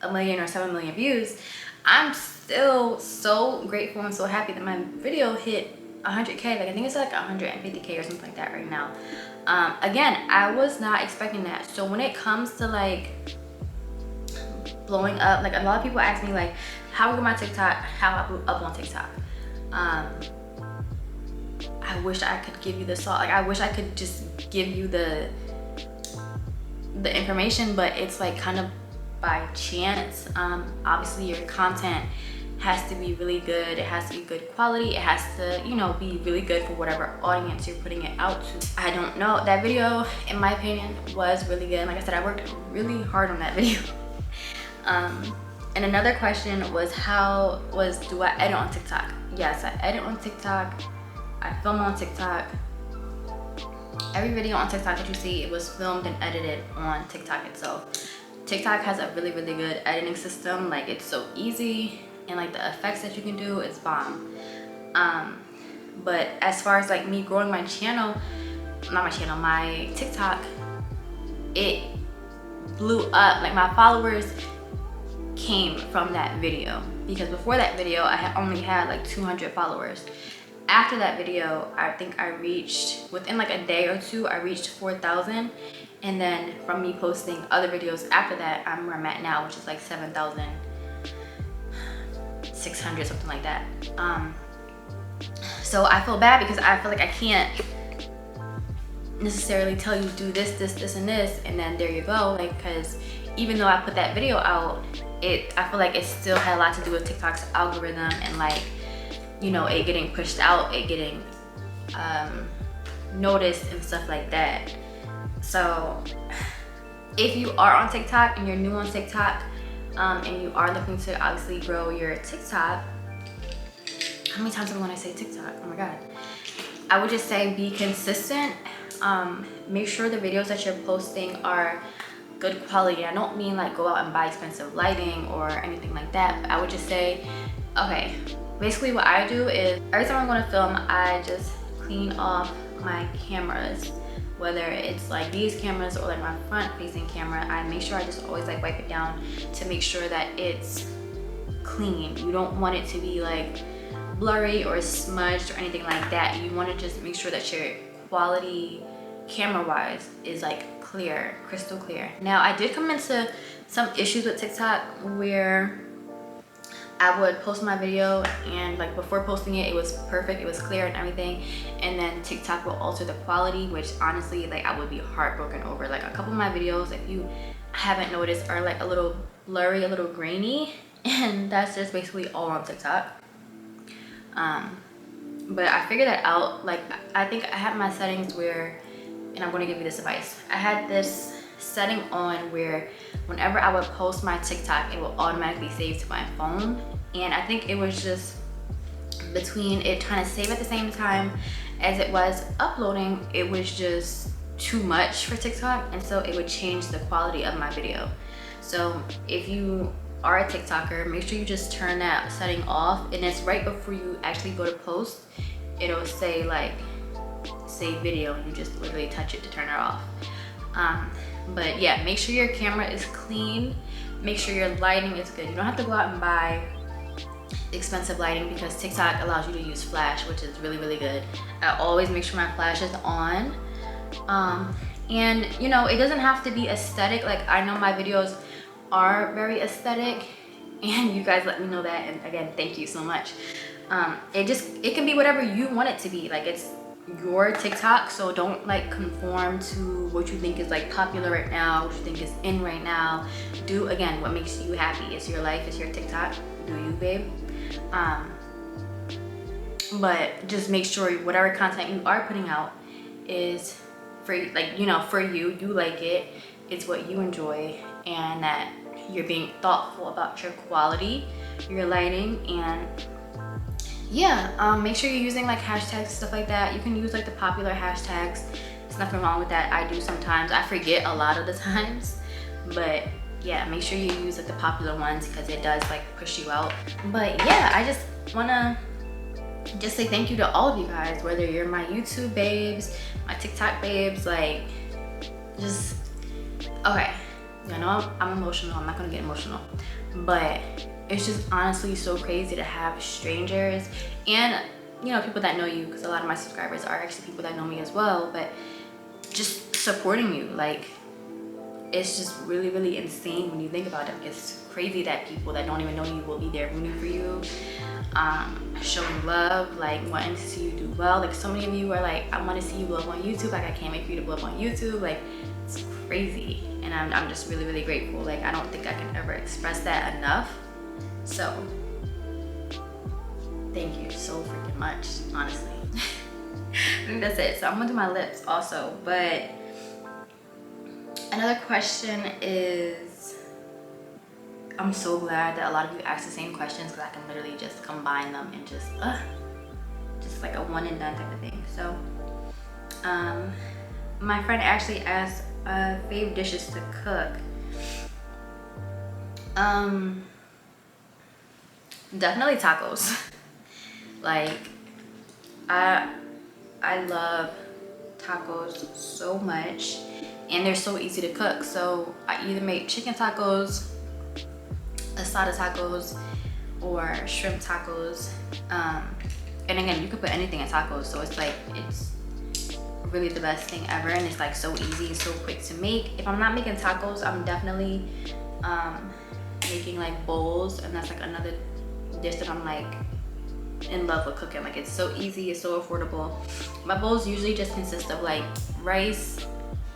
1 million or 7 million views, I'm still so grateful and so happy that my video hit 100K. Like I think it's like 150K or something like that right now. Again, I was not expecting that. So when it comes to like blowing up, like a lot of people ask me like how I got my TikTok, how I blew up on TikTok. I wish I could give you the salt. Like I wish I could just give you the information, but it's like kind of by chance. Obviously your content has to be really good, it has to be good quality, it has to, you know, be really good for whatever audience you're putting it out to. I don't know, that video in my opinion was really good. Like I said, I worked really hard on that video. And another question was do I edit on TikTok? Yes, I edit on TikTok, I film on TikTok. Every video on TikTok that you see, it was filmed and edited on TikTok itself. TikTok has a really good editing system. Like, it's so easy, and like the effects that you can do is bomb. But as far as like me growing my channel, my TikTok, it blew up. Like, my followers came from that video, because before that video I had only had like 200 followers. After that video, I think I reached, within like a day or two, I reached 4,000. And then from me posting other videos after that, I'm where I'm at now, which is like 7,600, something like that. So I feel bad because I feel like I can't necessarily tell you do this, and this, and then there you go. Like, because even though I put that video out, I feel like it still had a lot to do with TikTok's algorithm, and like, you know, it getting pushed out, it getting noticed and stuff like that. So if you are on TikTok and you're new on TikTok, and you are looking to obviously grow your TikTok, how many times am I gonna say TikTok? Oh my God. I would just say be consistent. Make sure the videos that you're posting are good quality. I don't mean like go out and buy expensive lighting or anything like that, but I would just say, okay, basically what I do is every time I'm gonna film, I just clean off my cameras. Whether it's like these cameras or like my front facing camera, I make sure I just always like wipe it down to make sure that it's clean. You don't want it to be like blurry or smudged or anything like that. You want to just make sure that your quality camera wise is like clear, crystal clear. Now, I did come into some issues with TikTok where I would post my video and like before posting it, it was perfect, it was clear and everything, and then TikTok will alter the quality, which honestly, like, I would be heartbroken over. Like, a couple of my videos, if you haven't noticed, are like a little blurry, a little grainy, and that's just basically all on TikTok. But I figured that out. Like, I think I had my settings where, and I'm going to give you this advice, I had this setting on where whenever I would post my TikTok, it will automatically save to my phone. And I think it was just between it trying to save at the same time as it was uploading, it was just too much for TikTok, and so it would change the quality of my video. So if you are a TikToker, make sure you just turn that setting off, and it's right before you actually go to post. It'll say like save video, and you just literally touch it to turn it off. But yeah, make sure your camera is clean, make sure your lighting is good. You don't have to go out and buy expensive lighting because TikTok allows you to use flash, which is really good. I always make sure my flash is on. And you know, it doesn't have to be aesthetic. Like, I know my videos are very aesthetic, and you guys let me know that, and again, thank you so much. It can be whatever you want it to be. Like, it's your TikTok, so don't like conform to what you think is like popular right now, what you think is in right now. Do again what makes you happy. It's your life, it's your TikTok. Do you, babe? But just make sure whatever content you are putting out is for, like, you know, for you, you like it, it's what you enjoy, and that you're being thoughtful about your quality, your lighting, and yeah, make sure you're using like hashtags, stuff like that. You can use like the popular hashtags. There's nothing wrong with that. I do sometimes. I forget a lot of the times, but yeah, make sure you use like the popular ones because it does like push you out. But yeah, I just wanna just say thank you to all of you guys, whether you're my YouTube babes, my TikTok babes, like, just, okay, you know, I'm emotional. I'm not gonna get emotional, but it's just honestly so crazy to have strangers and, you know, people that know you, because a lot of my subscribers are actually people that know me as well, but just supporting you. Like, it's just really insane when you think about it. It's crazy that people that don't even know you will be there rooting for you, showing love, like wanting to see you do well. Like, so many of you are like, I want to see you blow up on YouTube, like I can't wait for you to blow up on YouTube. Like, it's crazy. and I'm just really, really grateful. Like, I don't think I can ever express that enough. So thank you so freaking much, honestly. I think that's it. So I'm gonna do my lips also, but another question is, I'm so glad that a lot of you asked the same questions, because I can literally just combine them and just like a one and done type of thing. So my friend actually asked favorite dishes to cook. Definitely tacos. Like, I love tacos so much, and they're so easy to cook. So I either make chicken tacos, asada tacos, or shrimp tacos. And again, you could put anything in tacos, so it's like, it's really the best thing ever, and it's like so easy and so quick to make. If I'm not making tacos, I'm definitely making like bowls, and that's like another dish that I'm like in love with cooking. Like, it's so easy, it's so affordable. My bowls usually just consist of like rice,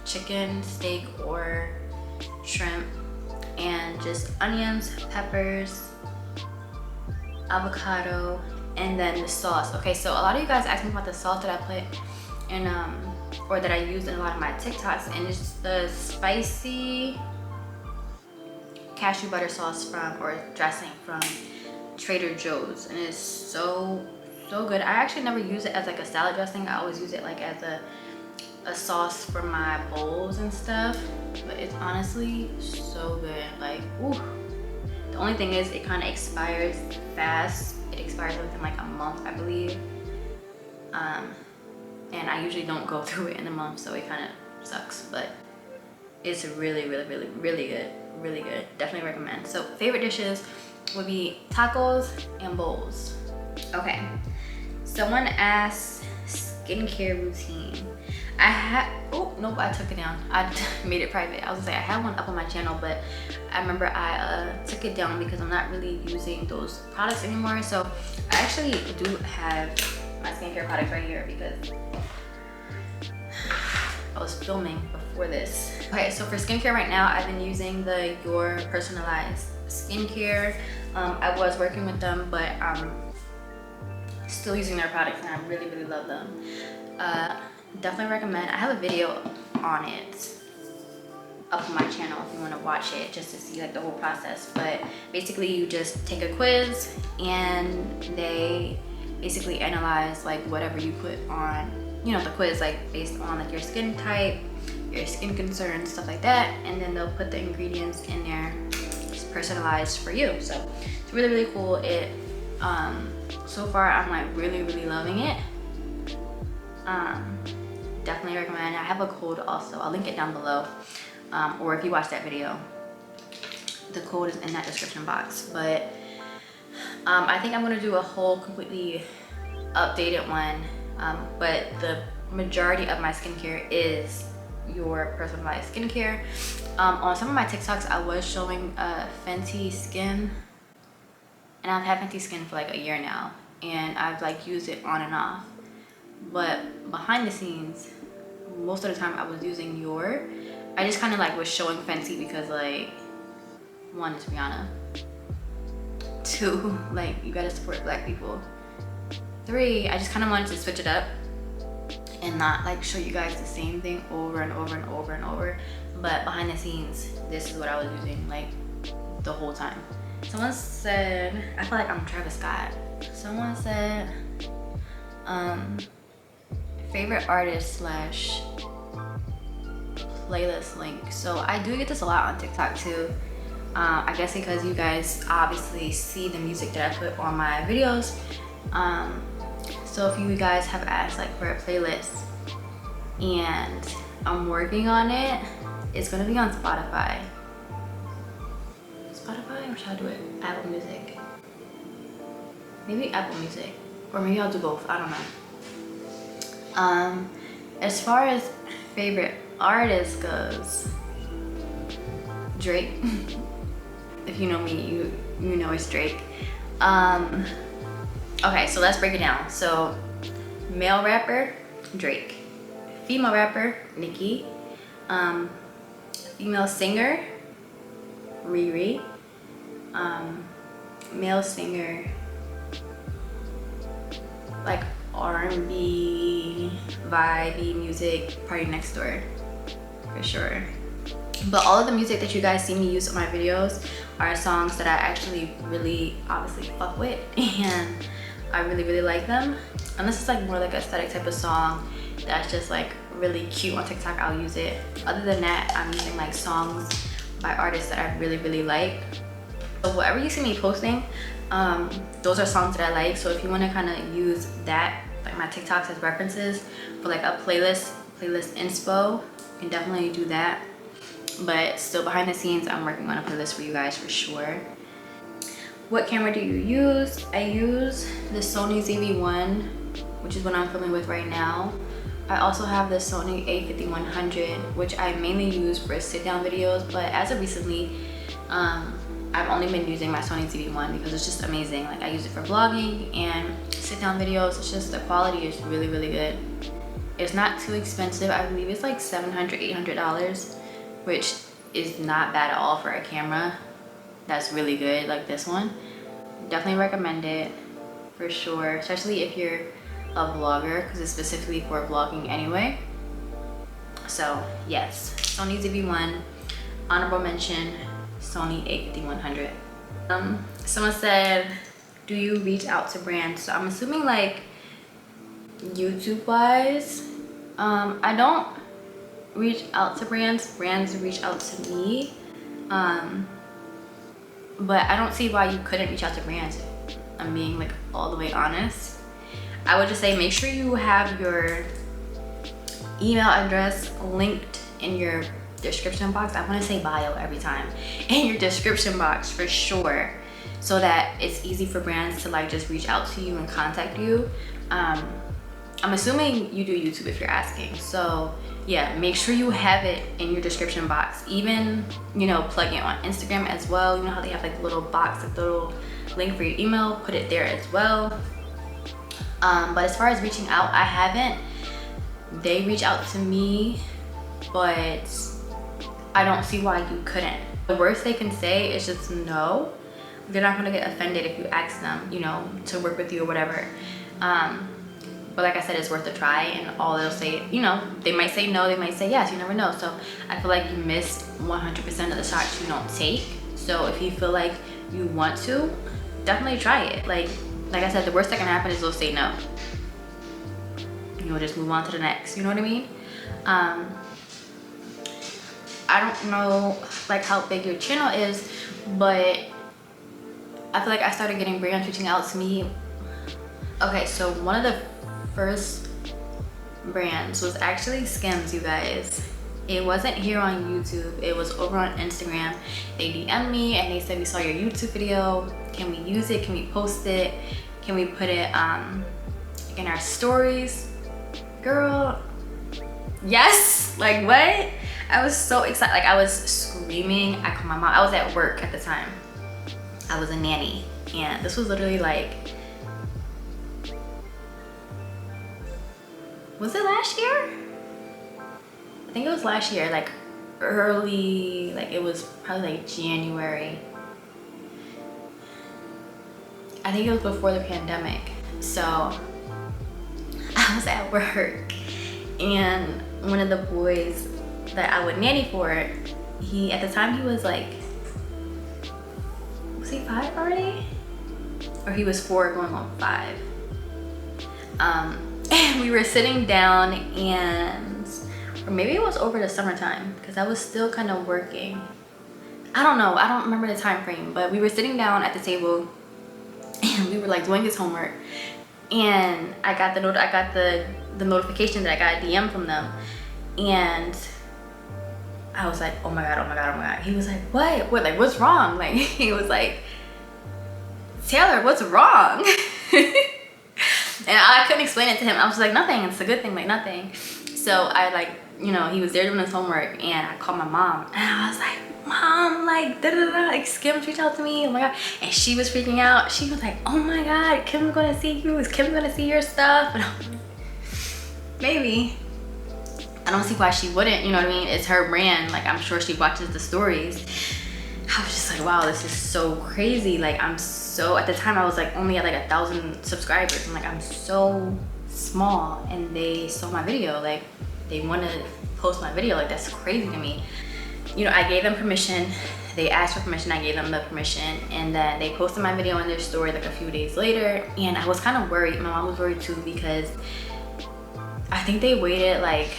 chicken, steak, or shrimp, and just onions, peppers, avocado, and then the sauce. Okay, so a lot of you guys asked me about the sauce that I put in or that I use in a lot of my TikToks, and it's the spicy cashew butter sauce from, or dressing from, Trader Joe's, and it's so good. I actually never use it as like a salad dressing. I always use it like as a sauce for my bowls and stuff, but it's honestly so good. Like, ooh. The only thing is, it kind of expires fast. It expires within like a month, I believe, and I usually don't go through it in a month, so it kind of sucks, but it's really good. Definitely recommend. So favorite dishes would be tacos and bowls. Okay, someone asked skincare routine. Oh nope, I took it down. I made it private. I was gonna say I had one up on my channel, but I remember I took it down because I'm not really using those products anymore. So I actually do have my skincare products right here, because I was filming before this. Okay, so for skincare right now, I've been using the Your Personalized Skincare. I was working with them, but I'm still using their products, and I really love them. Definitely recommend. I have a video on it up on my channel if you want to watch it, just to see like the whole process. But basically, you just take a quiz, and they basically analyze like whatever you put on, you know, the quiz, like based on like your skin type, your skin concerns, stuff like that, and then they'll put the ingredients in there, just personalized for you. So it's really cool. It so far I'm like really loving it. Definitely recommend. I have a code also, I'll link it down below, or if you watch that video, the code is in that description box. But I think I'm gonna do a whole completely updated one, but the majority of my skincare is Your Personalized Skincare. On some of my TikToks, I was showing Fenty Skin, and I've had Fenty Skin for like a year now, and I've like used it on and off. But behind the scenes, most of the time I was using I just kind of like was showing Fenty because, like, one, it's Rihanna. Two, like, you gotta support black people. Three, I just kind of wanted to switch it up and not like show you guys the same thing over and over. But behind the scenes, this is what I was using like the whole time. Someone said, I feel like I'm Travis Scott. Someone said, favorite artist / playlist link. So I do get this a lot on TikTok too. I guess because you guys obviously see the music that I put on my videos. So if you guys have asked like for a playlist, and I'm working on it, it's gonna be on Spotify. Or should I do it? Apple Music. Maybe Apple Music, or maybe I'll do both. I don't know. As far as favorite artist goes, Drake. If you know me, you know it's Drake. Okay, so let's break it down. So, male rapper, Drake. Female rapper, Nicki. female singer, Riri. Male singer, like R&B, vibey music, Party Next Door, for sure. But all of the music that you guys see me use on my videos are songs that I actually really obviously fuck with, and I really like them. Unless it's like more like aesthetic type of song that's just like really cute on TikTok, I'll use it. Other than that, I'm using like songs by artists that I really like. So whatever you see me posting, those are songs that I like. So if you want to kind of use that, like my TikToks as references for like a playlist inspo, you can definitely do that. But still, behind the scenes, I'm working on a playlist for you guys for sure. What camera do you use? I use the Sony ZV-1, which is what I'm filming with right now. I also have the Sony a5100, which I mainly use for sit-down videos, but as of recently, I've only been using my Sony ZV-1 because it's just amazing. Like, I use it for vlogging and sit-down videos. It's just, the quality is really good. It's not too expensive. I believe it's like $700, $800, which is not bad at all for a camera that's really good like this one. Definitely recommend it for sure, especially if you're a vlogger, because it's specifically for vlogging anyway. So yes, Sony ZV-1. Honorable mention, Sony a5100. Someone said, do you reach out to brands? So I'm assuming like YouTube wise. I don't reach out to brands. Brands reach out to me. But I don't see why you couldn't reach out to brands. I'm being like all the way honest. I would just say make sure you have your email address linked in your description box. I want to say bio every time. In your description box for sure, so that it's easy for brands to like just reach out to you and contact you. I'm assuming you do YouTube if you're asking. So yeah, make sure you have it in your description box. Even, you know, plug it on Instagram as well. You know how they have like a little box, like the little link for your email, put it there as well. But as far as reaching out, I haven't. They reach out to me, but I don't see why you couldn't. The worst they can say is just no. They're not gonna get offended if you ask them, you know, to work with you or whatever. But like I said, it's worth a try, and all they'll say, you know, they might say no, they might say yes, you never know. So I feel like you miss 100% of the shots you don't take. So if you feel like you want to, definitely try it. Like I said, the worst that can happen is they'll say no. You'll just move on to the next, you know what I mean? I don't know like how big your channel is, but I feel like I started getting brands reaching out to me. Okay, so one of the first brands was actually Skims, you guys. It wasn't here on YouTube, it was over on Instagram. They DM'd me and they said, we saw your YouTube video, can we use it, can we post it, can we put it in our stories? Girl, yes, like what? I was so excited, like I was screaming. I called my mom. I was at work at the time. I was a nanny, and this was literally like, was it last year? I think it was last year, like early, like it was probably like January. I think it was before the pandemic. So I was at work, and one of the boys that I would nanny for, he, at the time he was like, was he 5 already? Or he was 4 going on 5. And we were sitting down, and, or maybe it was over the summertime, because I was still kind of working. I don't know, I don't remember the time frame, but we were sitting down at the table and we were like doing his homework, and I got the notification that I got a DM from them, and I was like, oh my god, oh my god, oh my god. He was like, what, like what's wrong? Like he was like, Taylor, what's wrong? And I couldn't explain it to him. I was like, nothing, it's a good thing, like nothing. So I like, you know, he was there doing his homework, and I called my mom, and I was like, Mom, like da da da, like Skims reached out to me, oh my god. And she was freaking out. She was like, oh my god, Kim's gonna see you, is Kim gonna see your stuff? And I'm like, maybe. I don't see why she wouldn't, you know what I mean? It's her brand. Like, I'm sure she watches the stories. I was just like, wow, this is so crazy. Like, I'm so, at the time I was like only at like 1,000 subscribers. I'm like, I'm so small, and they saw my video. Like, they want to post my video. Like, that's crazy to me. You know, I gave them permission. They asked for permission, I gave them the permission, and then they posted my video on their story like a few days later. And I was kind of worried. My mom was worried too, because I think they waited like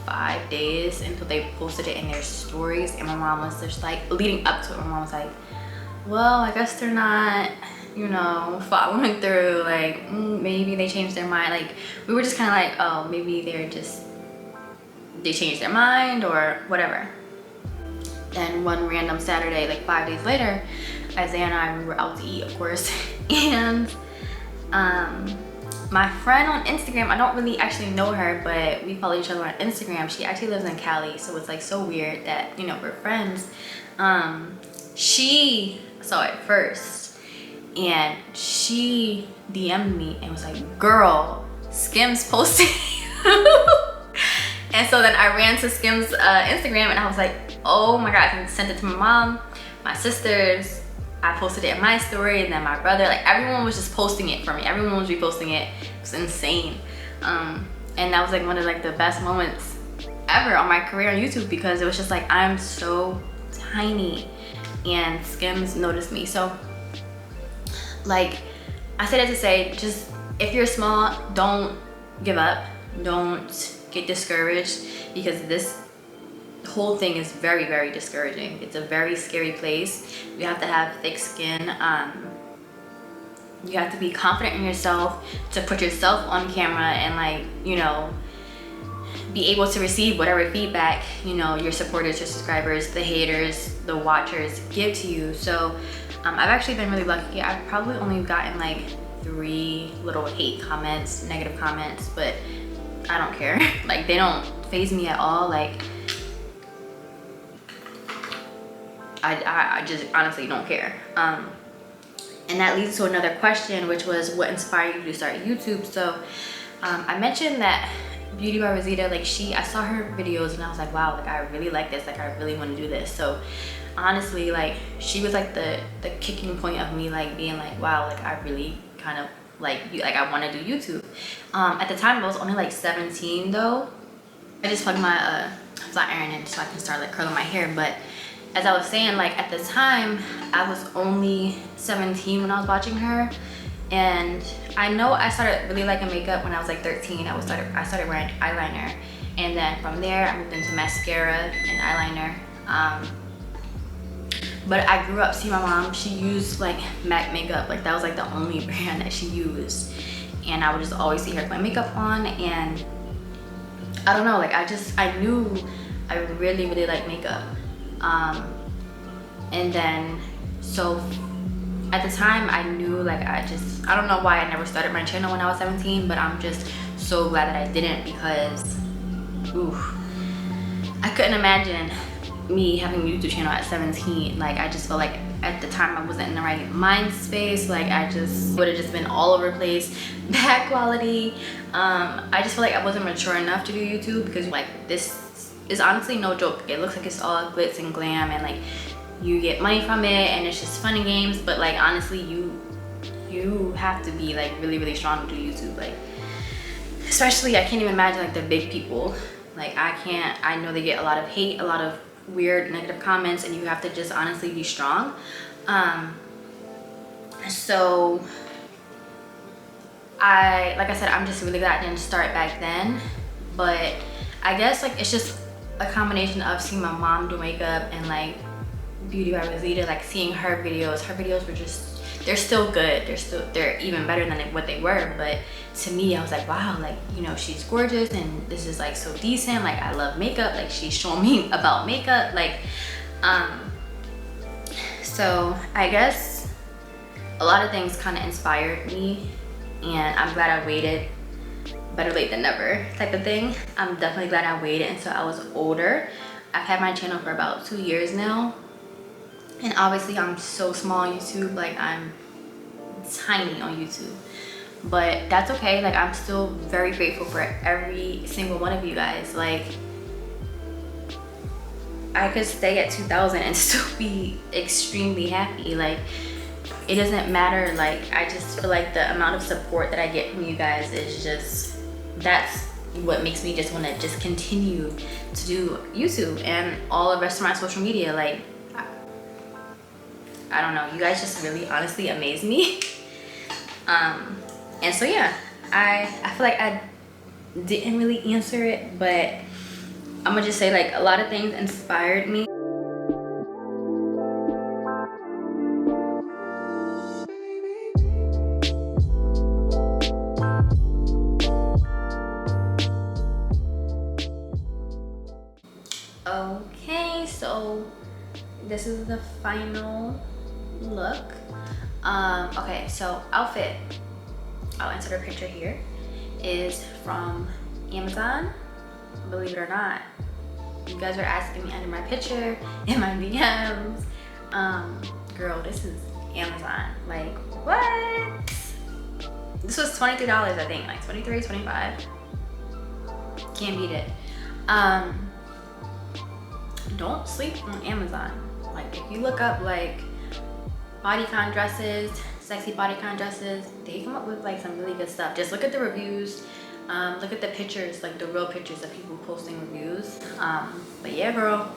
5 days until they posted it in their stories. And my mom was just like, leading up to it, my mom was like, well, I guess they're not, you know, following through. Like, maybe they changed their mind. Like, we were just kind of like, oh, maybe they changed their mind or whatever. Then one random Saturday, like 5 days later, Isaiah and I, we were out to eat, of course. And my friend on Instagram, I don't really actually know her, but we follow each other on Instagram. She actually lives in Cali, so it's like so weird that, you know, we're friends. She saw it first, and she DM'd me and was like, girl, Skims posted you. And so then I ran to Skims Instagram, and I was like, oh my God, I sent it to my mom, my sisters. I posted it in my story, and then my brother, like everyone was just posting it for me. Everyone was reposting it. It was insane. And that was like one of like the best moments ever on my career on YouTube, because it was just like, I'm so tiny, and Skims noticed me. So like, I say that to say, just if you're small, don't give up. Don't get discouraged, because this whole thing is very, very discouraging. It's a very scary place. You have to have thick skin. You have to be confident in yourself to put yourself on camera and, like, you know, be able to receive whatever feedback, you know, your supporters, your subscribers, the haters, the watchers give to you. So I've actually been really lucky. I've probably only gotten like 3 little hate comments, negative comments, but I don't care. Like, they don't faze me at all. Like, I just honestly don't care. And that leads to another question, which was, what inspired you to start YouTube? So I mentioned that Beauty by Rosita, like I saw her videos and I was like, wow, like I really like this, like I really want to do this. So honestly, like she was like the kicking point of me, like being like, wow, like I really kind of like I want to do YouTube. At the time I was only like 17 though. I just plugged my flat iron in so I can start like curling my hair. But as I was saying, like at the time I was only 17 when I was watching her, and I know I started really liking makeup when I was like 13. I started wearing eyeliner, and then from there I moved into mascara and eyeliner. But I grew up seeing my mom, she used like MAC makeup, like that was like the only brand that she used, and I would just always see her put makeup on. And I don't know, like I knew I really, really like makeup. And then so at the time I knew, like I don't know why I never started my channel when I was 17, but I'm just so glad that I didn't, because oof, I couldn't imagine me having a YouTube channel at 17. Like I just felt like at the time I wasn't in the right mind space. Like I just would have just been all over the place, bad quality. I just feel like I wasn't mature enough to do YouTube, because like this is honestly no joke. It looks like it's all glitz and glam, and like you get money from it, and it's just fun and games. But like honestly, you have to be like really, really strong to do YouTube. Like especially, I can't even imagine like the big people. Like I know they get a lot of hate, a lot of weird negative comments, and you have to just honestly be strong. So like I said, I'm just really glad I didn't start back then. But I guess like it's just a combination of seeing my mom do makeup and like Beauty by Rosita, like seeing her videos were just, they're still good, they're even better than what they were. But to me, I was like, wow, like, you know, she's gorgeous and this is like so decent. Like I love makeup, like she's showing me about makeup. Like so I guess a lot of things kind of inspired me, and I'm glad I waited. Better late than never type of thing. I'm definitely glad I waited until I was older. I've had my channel for about 2 years now, and obviously I'm so small on YouTube. Like I'm tiny on YouTube, but that's okay. Like I'm still very grateful for every single one of you guys. Like I could stay at 2,000 and still be extremely happy. Like, it doesn't matter. Like, I just feel like the amount of support that I get from you guys is just, that's what makes me just want to just continue to do YouTube and all of rest of my social media. Like, I don't know, you guys just really honestly amaze me. And so yeah, I feel like I didn't really answer it, but I'm gonna just say, like, a lot of things inspired me. Okay, so this is the final look. Okay, so outfit, I'll insert a picture here, is from Amazon. Believe it or not, you guys were asking me under my picture in my DMs. Girl, this is Amazon. Like, what? This was $23, I think, like 23, 25. Can't beat it. Don't sleep on Amazon. Like, if you look up like bodycon dresses, sexy bodycon dresses, they come up with like some really good stuff. Just look at the reviews, look at the pictures, like the real pictures of people posting reviews. But yeah, girl,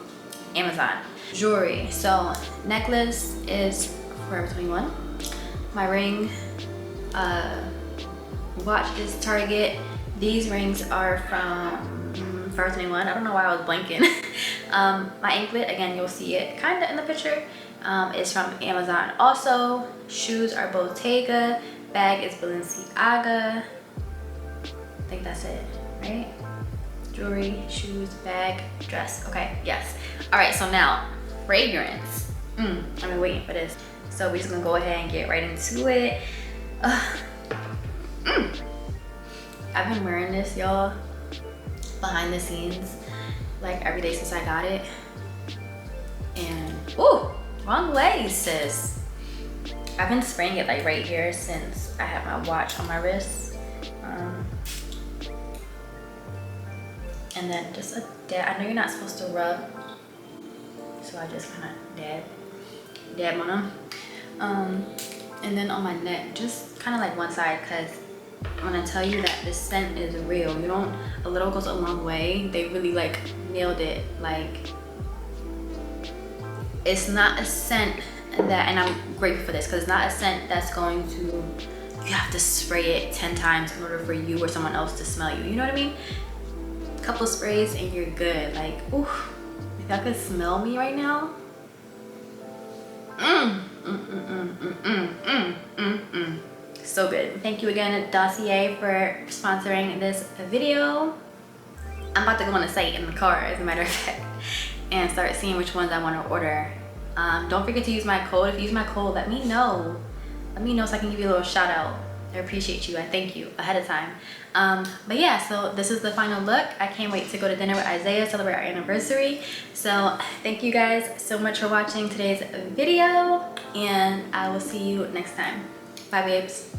Amazon. Jewelry, so necklace is Forever 21. My ring, watch is Target. These rings are from Forever 21. I don't know why I was blanking. My anklet, again, you'll see it kind of in the picture, is from Amazon. Also, shoes are Bottega. Bag is Balenciaga. I think that's it, right? Jewelry, shoes, bag, dress. Okay, yes. All right, so now fragrance. I've been waiting for this. So we're just gonna go ahead and get right into it. I've been wearing this, y'all, behind the scenes, like every day since I got it. And, ooh, wrong way, sis. I've been spraying it like right here since I have my watch on my wrist. And then just a dab. I know you're not supposed to rub, so I just kind of dab on them. And then on my neck, just kind of like one side, because when I tell you that this scent is real, you don't, a little goes a long way. They really like nailed it. Like, it's not a scent that, and I'm grateful for this, because it's not a scent that's going to, you have to spray it 10 times in order for you or someone else to smell you. You know what I mean? A couple sprays and you're good. Like, ooh, if y'all could smell me right now. So good. Thank you again, Dossier, for sponsoring this video. I'm about to go on the site in the car, as a matter of fact, and start seeing which ones I want to order. Don't forget to use my code. If you use my code, let me know. Let me know so I can give you a little shout out. I appreciate you. I thank you ahead of time. But yeah, so this is the final look. I can't wait to go to dinner with Isaiah, celebrate our anniversary. So thank you guys so much for watching today's video, and I will see you next time. Bye, babes.